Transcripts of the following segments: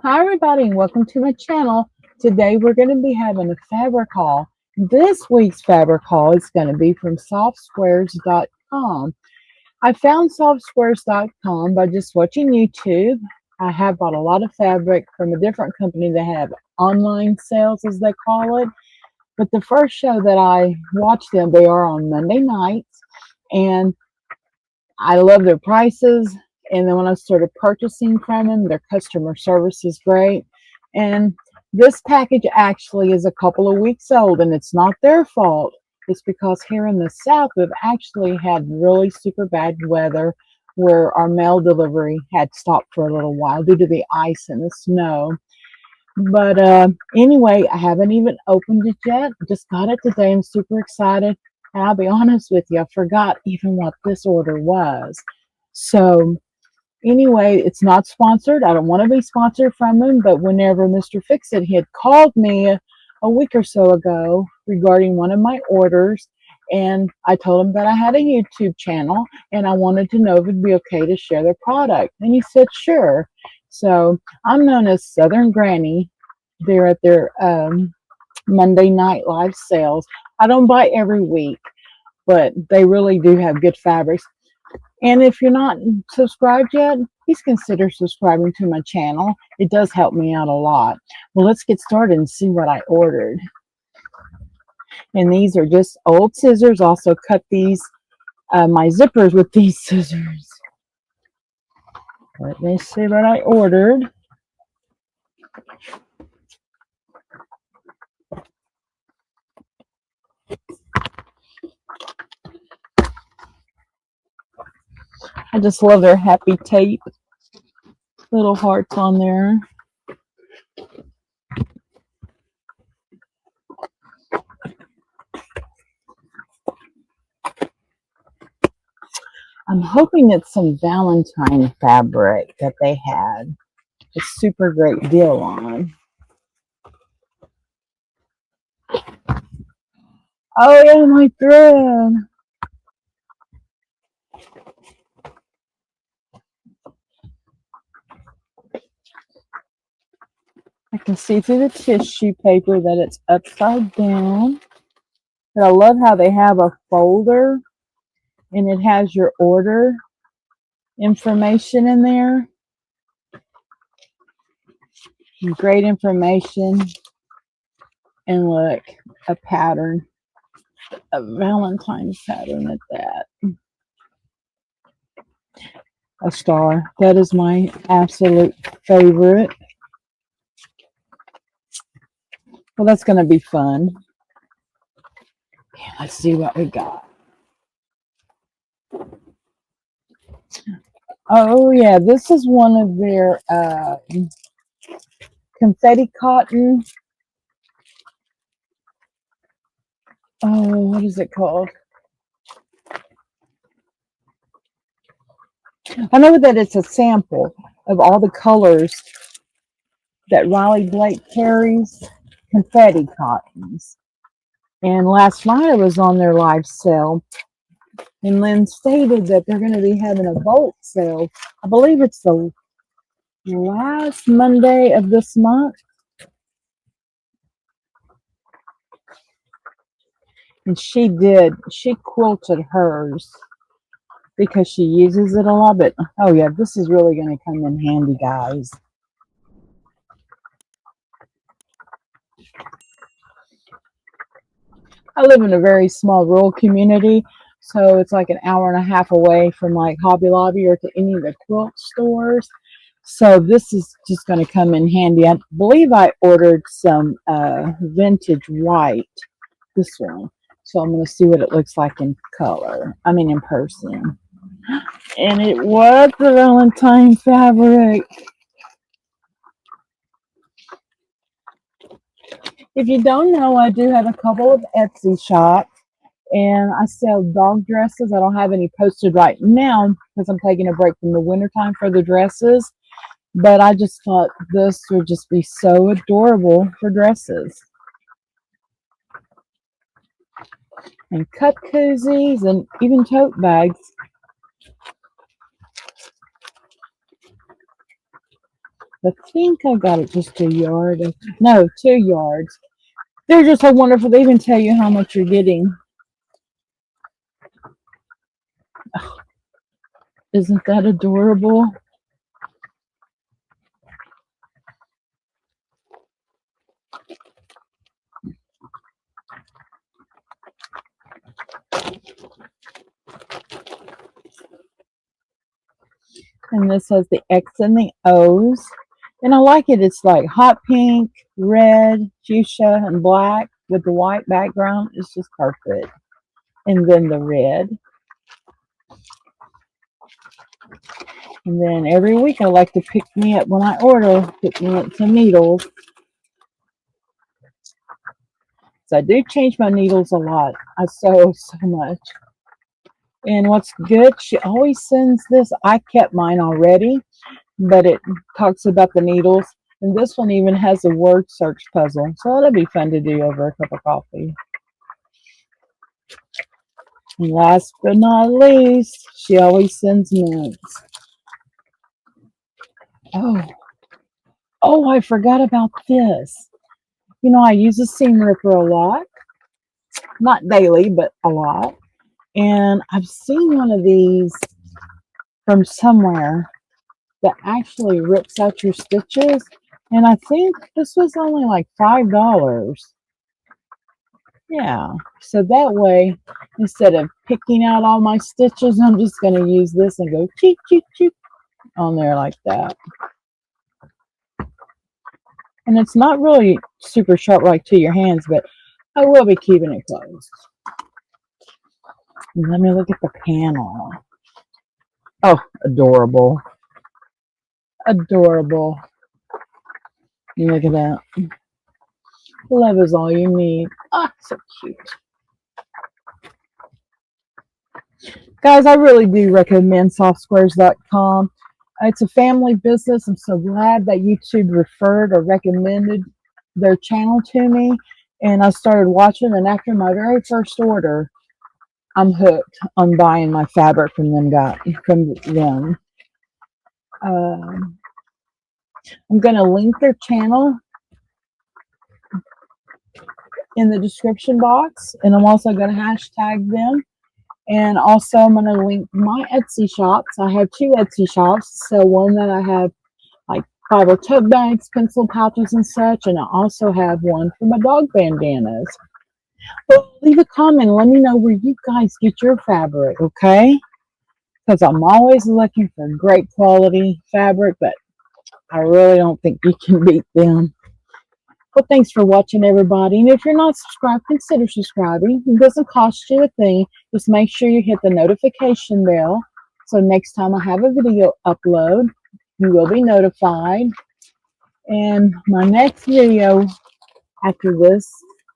Hi everybody and welcome to my channel. Today we're going to be having a fabric haul. This week's fabric haul is going to be from softsquares.com. I found softsquares.com by just watching YouTube. I have bought a lot of fabric from a different company that have online sales as they call it. But the first show that I watched them, they are on Monday nights, and I love their prices. And then when I started purchasing from them, their customer service is great. And this package actually is a couple of weeks old, and it's not their fault. It's because here in the South, we've actually had really super bad weather where our mail delivery had stopped for a little while due to the ice and the snow. But anyway, I haven't even opened it yet. Just got it today. I'm super excited. And I'll be honest with you, I forgot even what this order was. So anyway, it's not sponsored. I don't want to be sponsored from him, but whenever Mr. Fix-It, he had called me a week or so ago regarding one of my orders, and I told him that I had a YouTube channel and I wanted to know if it'd be okay to share the product. And he said, sure. So I'm known as Southern Granny. They're at their Monday night live sales. I don't buy every week, but they really do have good fabrics. And if you're not subscribed yet, please consider subscribing to my channel. It does help me out a lot. Well, let's get started and see what I ordered. And these are just old scissors. Also cut these, my zippers with these scissors. Let me see what I ordered. I just love their happy tape. Little hearts on there. I'm hoping it's some Valentine fabric that they had a super great deal on. Oh yeah, my thread. I can see through the tissue paper that it's upside down. But I love how they have a folder and it has your order information in there. Great information. And look, a pattern, a Valentine pattern at that. A star. That is my absolute favorite. Well, that's going to be fun. Okay, let's see what we got. Oh, yeah, this is one of their confetti cotton. Oh, what is it called? I know that it's a sample of all the colors that Riley Blake carries, confetti cottons. And last night I was on their live sale, and Lynn stated that they're going to be having a bulk sale. I believe it's the last Monday of this month. And she quilted hers because she uses it a lot. But oh yeah, this is really going to come in handy, guys. I live in a very small rural community, so it's like an hour and a half away from like Hobby Lobby or to any of the quilt stores. So this is just going to come in handy. I believe I ordered some vintage white, this one. So I'm going to see what it looks like in color. I mean in person. And it was the Valentine fabric. If you don't know, I do have a couple of Etsy shops, and I sell dog dresses. I don't have any posted right now because I'm taking a break from the wintertime for the dresses, but I just thought this would just be so adorable for dresses. And cup koozies and even tote bags. I think I got it just a yard. No, 2 yards. They're just so wonderful. They even tell you how much you're getting. Isn't that adorable? And this has the X and the O's. And I like it. It's like hot pink, red, fuchsia, and black with the white background. It's just perfect. And then the red. And then every week I like to pick me up when I order, pick me up some needles. So I do change my needles a lot. I sew so much. And what's good, she always sends this. I kept mine already, but it talks about the needles. And this one even has a word search puzzle. So that'll be fun to do over a cup of coffee. And last but not least, she always sends mints. Oh, I forgot about this. You know, I use a seam ripper a lot. Not daily, but a lot. And I've seen one of these from somewhere that actually rips out your stitches. And I think this was only like $5. Yeah. So that way, instead of picking out all my stitches, I'm just going to use this and go cheep, cheep, cheep on there like that. And it's not really super sharp like to your hands, but I will be keeping it closed. Let me look at the panel. Oh, adorable. Adorable. Look at that. Love is all you need. Ah, so cute. Guys, I really do recommend softsquares.com. It's a family business. I'm so glad that YouTube referred or recommended their channel to me. And I started watching, and after my very first order, I'm hooked on buying my fabric from them. I'm going to link their channel in the description box, and I'm also going to hashtag them. And also I'm going to link my Etsy shops. I have 2 Etsy shops. So one that I have like Bible tote bags, pencil pouches, and such, and I also have one for my dog bandanas. Well, leave a comment. Let me know where you guys get your fabric, okay? Because I'm always looking for great quality fabric, but I really don't think you can beat them. Well, thanks for watching, everybody. And if you're not subscribed, consider subscribing. It doesn't cost you a thing. Just make sure you hit the notification bell. So next time I have a video upload, you will be notified. And my next video after this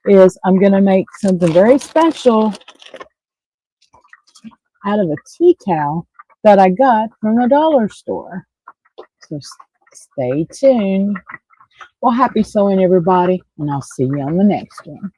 is I'm going to make something very special out of a tea towel that I got from the dollar store. So stay tuned. Well, happy sewing, everybody, and I'll see you on the next one.